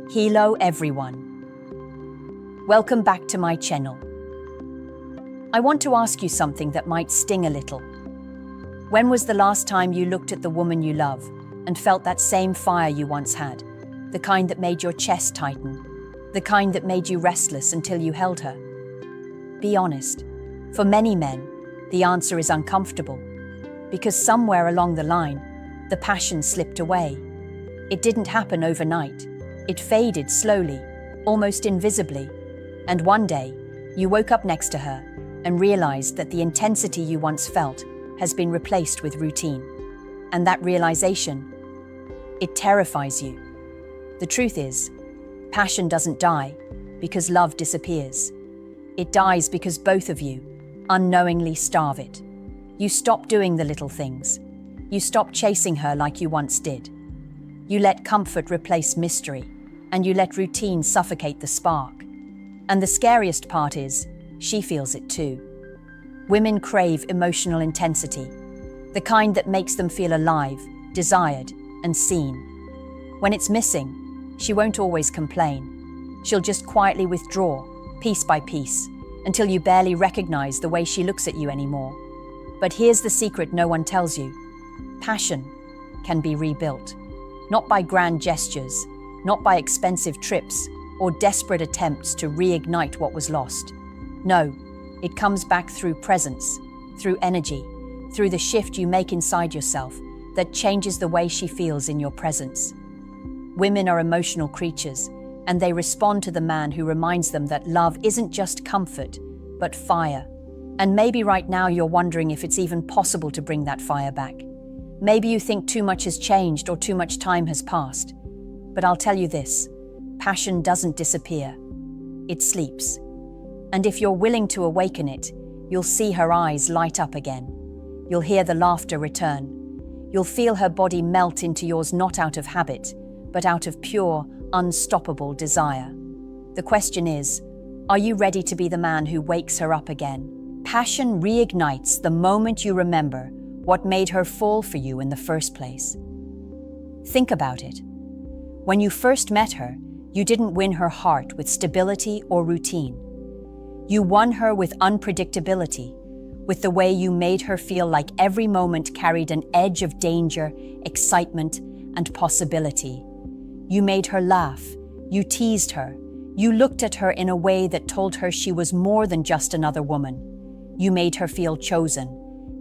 Hello everyone. Welcome back to my channel. I want to ask you something that might sting a little. When was the last time you looked at the woman you love and felt that same fire you once had? The kind that made your chest tighten, the kind that made you restless until you held her? Be honest. For many men, the answer is uncomfortable, because somewhere along the line, the passion slipped away. It didn't happen overnight. It faded slowly, almost invisibly. And one day, you woke up next to her and realized that the intensity you once felt has been replaced with routine. And that realization, it terrifies you. The truth is, passion doesn't die because love disappears. It dies because both of you unknowingly starve it. You stop doing the little things. You stop chasing her like you once did. You let comfort replace mystery, and you let routine suffocate the spark. And the scariest part is, she feels it too. Women crave emotional intensity, the kind that makes them feel alive, desired, and seen. When it's missing, she won't always complain. She'll just quietly withdraw, piece by piece, until you barely recognize the way she looks at you anymore. But here's the secret no one tells you. Passion can be rebuilt, not by grand gestures, not by expensive trips or desperate attempts to reignite what was lost. No, it comes back through presence, through energy, through the shift you make inside yourself that changes the way she feels in your presence. Women are emotional creatures, and they respond to the man who reminds them that love isn't just comfort, but fire. And maybe right now you're wondering if it's even possible to bring that fire back. Maybe you think too much has changed or too much time has passed. But I'll tell you this, passion doesn't disappear. It sleeps. And if you're willing to awaken it, you'll see her eyes light up again. You'll hear the laughter return. You'll feel her body melt into yours, not out of habit, but out of pure, unstoppable desire. The question is, are you ready to be the man who wakes her up again? Passion reignites the moment you remember what made her fall for you in the first place. Think about it. When you first met her, you didn't win her heart with stability or routine. You won her with unpredictability, with the way you made her feel like every moment carried an edge of danger, excitement, and possibility. You made her laugh, you teased her, you looked at her in a way that told her she was more than just another woman. You made her feel chosen,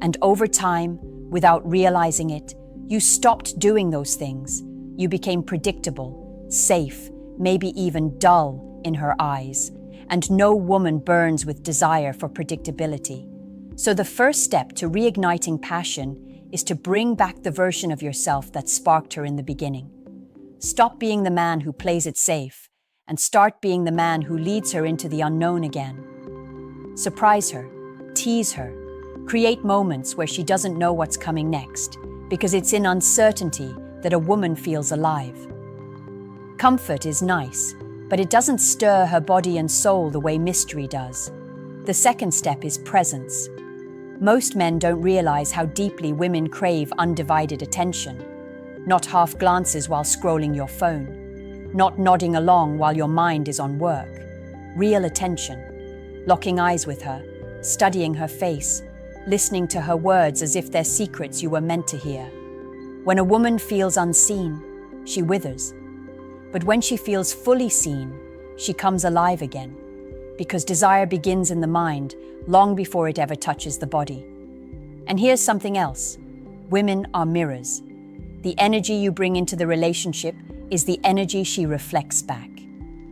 and over time, without realizing it, you stopped doing those things. You became predictable, safe, maybe even dull in her eyes. And no woman burns with desire for predictability. So the first step to reigniting passion is to bring back the version of yourself that sparked her in the beginning. Stop being the man who plays it safe and start being the man who leads her into the unknown again. Surprise her, tease her, create moments where she doesn't know what's coming next, because it's in uncertainty that a woman feels alive. Comfort is nice, but it doesn't stir her body and soul the way mystery does. The second step is presence. Most men don't realize how deeply women crave undivided attention. Not half glances while scrolling your phone. Not nodding along while your mind is on work. Real attention. Locking eyes with her, studying her face, listening to her words as if they're secrets you were meant to hear. When a woman feels unseen, she withers. But when she feels fully seen, she comes alive again, because desire begins in the mind long before it ever touches the body. And here's something else. Women are mirrors. The energy you bring into the relationship is the energy she reflects back.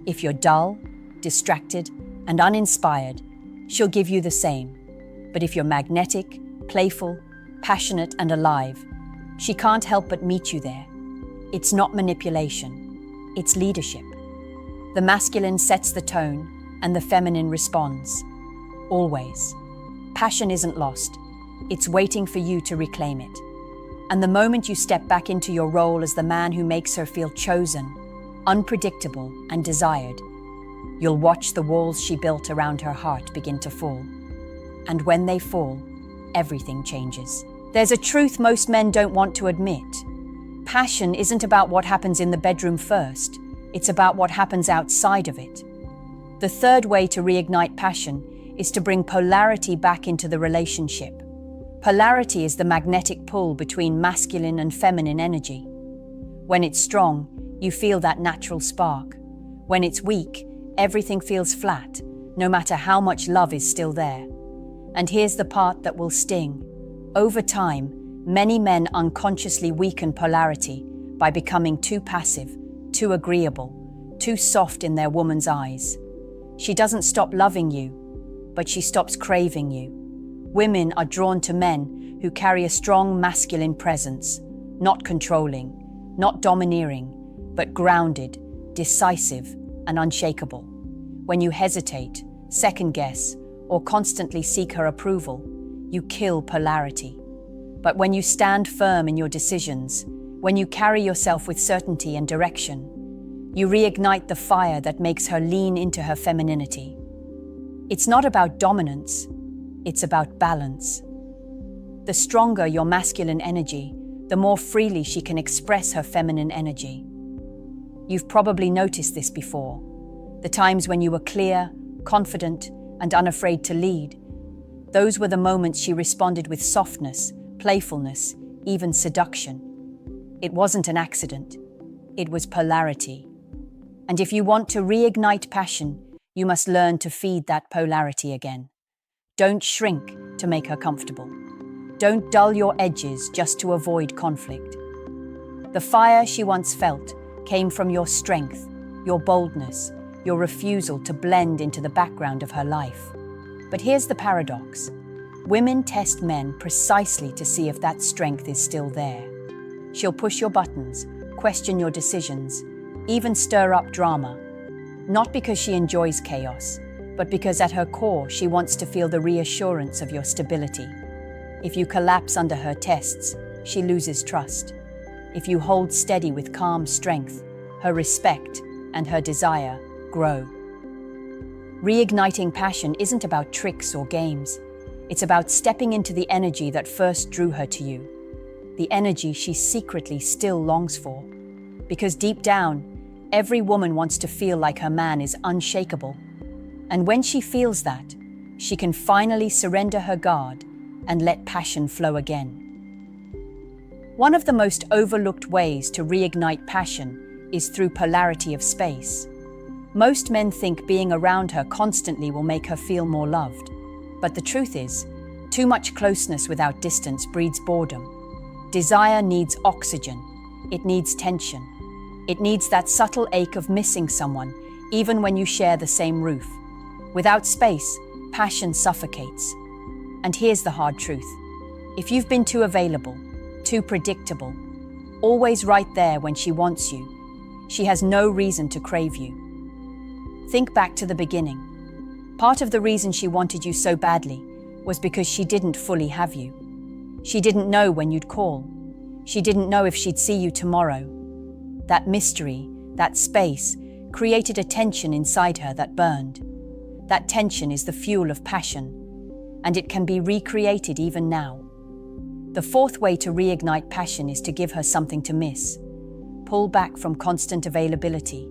If you're dull, distracted, and uninspired, she'll give you the same. But if you're magnetic, playful, passionate, and alive, she can't help but meet you there. It's not manipulation. It's leadership. The masculine sets the tone, and the feminine responds. Always. Passion isn't lost. It's waiting for you to reclaim it. And the moment you step back into your role as the man who makes her feel chosen, unpredictable, and desired, you'll watch the walls she built around her heart begin to fall. And when they fall, everything changes. There's a truth most men don't want to admit. Passion isn't about what happens in the bedroom first. It's about what happens outside of it. The third way to reignite passion is to bring polarity back into the relationship. Polarity is the magnetic pull between masculine and feminine energy. When it's strong, you feel that natural spark. When it's weak, everything feels flat, no matter how much love is still there. And here's the part that will sting. Over time, many men unconsciously weaken polarity by becoming too passive, too agreeable, too soft in their woman's eyes. She doesn't stop loving you, but she stops craving you. Women are drawn to men who carry a strong masculine presence, not controlling, not domineering, but grounded, decisive, and unshakable. When you hesitate, second guess, or constantly seek her approval, you kill polarity. But when you stand firm in your decisions, when you carry yourself with certainty and direction, you reignite the fire that makes her lean into her femininity. It's not about dominance, it's about balance. The stronger your masculine energy, the more freely she can express her feminine energy. You've probably noticed this before. The times when you were clear, confident, and unafraid to lead. Those were the moments she responded with softness, playfulness, even seduction. It wasn't an accident. It was polarity. And if you want to reignite passion, you must learn to feed that polarity again. Don't shrink to make her comfortable. Don't dull your edges just to avoid conflict. The fire she once felt came from your strength, your boldness, your refusal to blend into the background of her life. But here's the paradox. Women test men precisely to see if that strength is still there. She'll push your buttons, question your decisions, even stir up drama. Not because she enjoys chaos, but because at her core she wants to feel the reassurance of your stability. If you collapse under her tests, she loses trust. If you hold steady with calm strength, her respect and her desire grow. Reigniting passion isn't about tricks or games. It's about stepping into the energy that first drew her to you, the energy she secretly still longs for. Because deep down, every woman wants to feel like her man is unshakable. And when she feels that, she can finally surrender her guard and let passion flow again. One of the most overlooked ways to reignite passion is through polarity of space. Most men think being around her constantly will make her feel more loved. But the truth is, too much closeness without distance breeds boredom. Desire needs oxygen. It needs tension. It needs that subtle ache of missing someone, even when you share the same roof. Without space, passion suffocates. And here's the hard truth. If you've been too available, too predictable, always right there when she wants you, she has no reason to crave you. Think back to the beginning. Part of the reason she wanted you so badly was because she didn't fully have you. She didn't know when you'd call. She didn't know if she'd see you tomorrow. That mystery, that space, created a tension inside her that burned. That tension is the fuel of passion, and it can be recreated even now. The fourth way to reignite passion is to give her something to miss. Pull back from constant availability,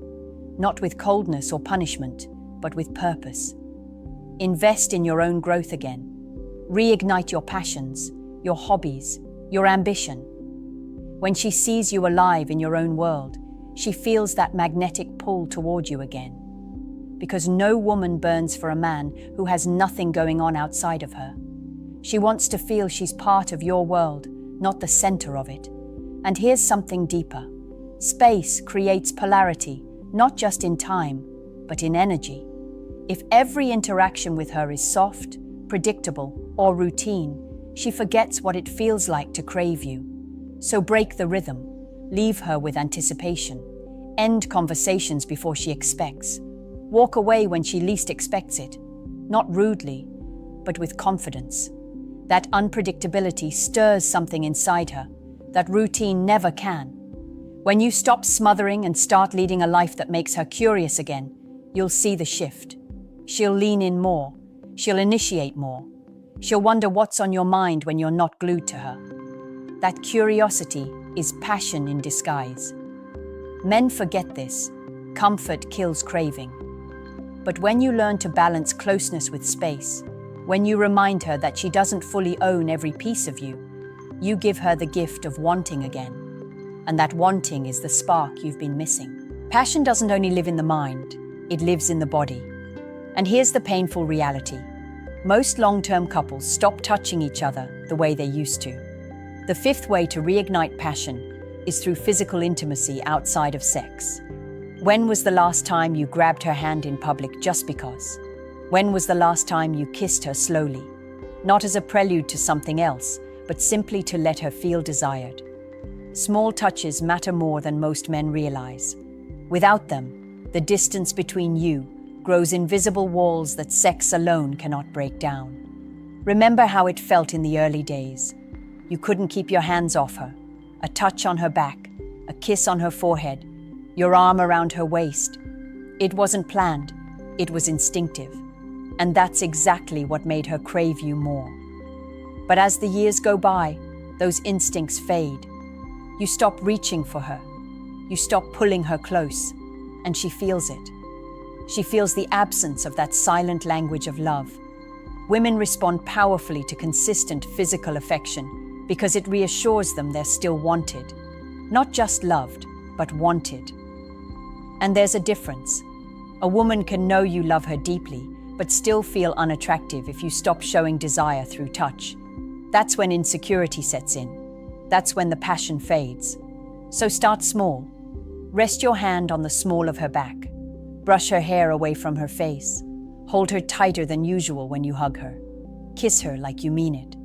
not with coldness or punishment, but with purpose. Invest in your own growth again. Reignite your passions, your hobbies, your ambition. When she sees you alive in your own world, she feels that magnetic pull toward you again. Because no woman burns for a man who has nothing going on outside of her. She wants to feel she's part of your world, not the center of it. And here's something deeper. Space creates polarity, not just in time, but in energy. If every interaction with her is soft, predictable, or routine, she forgets what it feels like to crave you. So break the rhythm, leave her with anticipation, end conversations before she expects, walk away when she least expects it, not rudely, but with confidence. That unpredictability stirs something inside her that routine never can. When you stop smothering and start leading a life that makes her curious again, you'll see the shift. She'll lean in more. She'll initiate more. She'll wonder what's on your mind when you're not glued to her. That curiosity is passion in disguise. Men forget this. Comfort kills craving. But when you learn to balance closeness with space, when you remind her that she doesn't fully own every piece of you, you give her the gift of wanting again. And that wanting is the spark you've been missing. Passion doesn't only live in the mind, it lives in the body. And here's the painful reality. Most long-term couples stop touching each other the way they used to. The fifth way to reignite passion is through physical intimacy outside of sex. When was the last time you grabbed her hand in public just because? When was the last time you kissed her slowly? Not as a prelude to something else, but simply to let her feel desired. Small touches matter more than most men realize. Without them, the distance between you grows invisible walls that sex alone cannot break down. Remember how it felt in the early days. You couldn't keep your hands off her. A touch on her back, a kiss on her forehead, your arm around her waist. It wasn't planned, it was instinctive. And that's exactly what made her crave you more. But as the years go by, those instincts fade. You stop reaching for her. You stop pulling her close, and she feels it. She feels the absence of that silent language of love. Women respond powerfully to consistent physical affection because it reassures them they're still wanted. Not just loved, but wanted. And there's a difference. A woman can know you love her deeply, but still feel unattractive if you stop showing desire through touch. That's when insecurity sets in. That's when the passion fades. So start small. Rest your hand on the small of her back. Brush her hair away from her face. Hold her tighter than usual when you hug her. Kiss her like you mean it.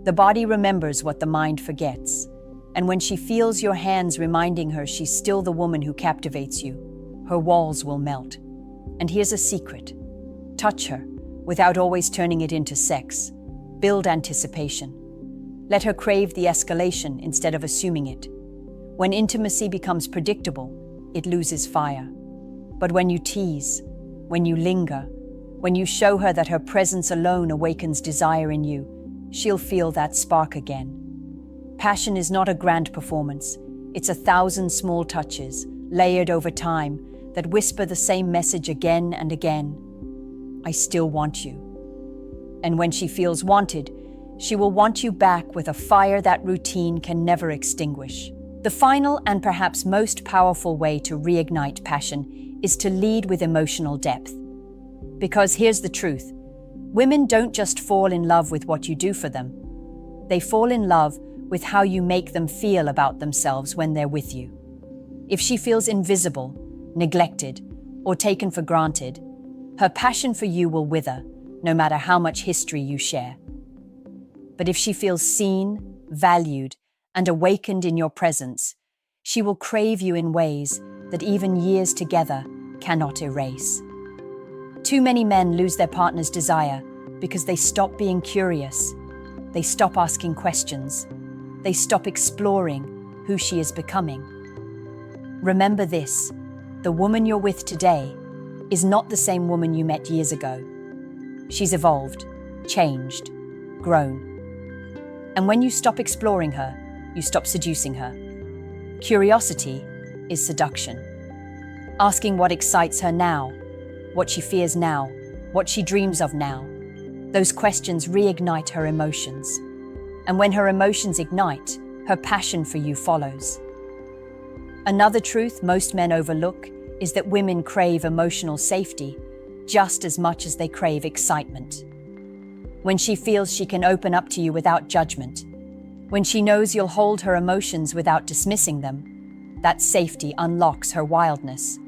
The body remembers what the mind forgets. And when she feels your hands reminding her she's still the woman who captivates you, her walls will melt. And here's a secret. Touch her without always turning it into sex. Build anticipation. Let her crave the escalation instead of assuming it. When intimacy becomes predictable, it loses fire. But when you tease, when you linger, when you show her that her presence alone awakens desire in you, she'll feel that spark again. Passion is not a grand performance. It's 1,000 small touches, layered over time, that whisper the same message again and again. I still want you. And when she feels wanted, she will want you back with a fire that routine can never extinguish. The final and perhaps most powerful way to reignite passion is to lead with emotional depth. Because here's the truth. Women don't just fall in love with what you do for them. They fall in love with how you make them feel about themselves when they're with you. If she feels invisible, neglected, or taken for granted, her passion for you will wither, no matter how much history you share. But if she feels seen, valued, and awakened in your presence, she will crave you in ways that even years together cannot erase. Too many men lose their partner's desire because they stop being curious, they stop asking questions, they stop exploring who she is becoming. Remember this, the woman you're with today is not the same woman you met years ago. She's evolved, changed, grown. And when you stop exploring her, you stop seducing her. Curiosity is seduction. Asking what excites her now, what she fears now, what she dreams of now. Those questions reignite her emotions. And when her emotions ignite, her passion for you follows. Another truth most men overlook is that women crave emotional safety just as much as they crave excitement. When she feels she can open up to you without judgment, when she knows you'll hold her emotions without dismissing them, that safety unlocks her wildness.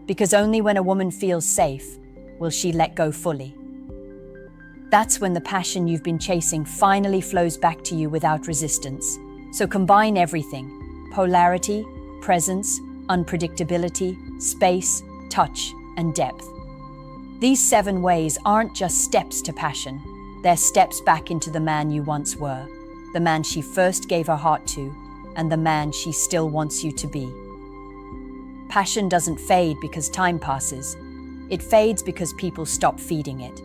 Because only when a woman feels safe will she let go fully. That's when the passion you've been chasing finally flows back to you without resistance. So combine everything: polarity, presence, unpredictability, space, touch, and depth. These 7 ways aren't just steps to passion, they're steps back into the man you once were, the man she first gave her heart to, and the man she still wants you to be. Passion doesn't fade because time passes. It fades because people stop feeding it.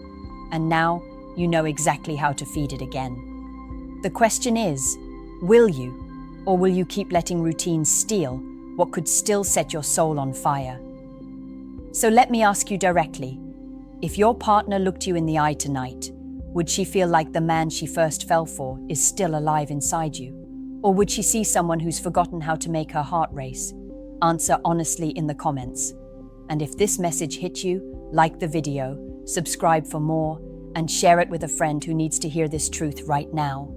And now you know exactly how to feed it again. The question is, will you? Or will you keep letting routine steal what could still set your soul on fire? So let me ask you directly, if your partner looked you in the eye tonight, would she feel like the man she first fell for is still alive inside you? Or would she see someone who's forgotten how to make her heart race? Answer honestly in the comments. And if this message hit you, like the video, subscribe for more, and share it with a friend who needs to hear this truth right now.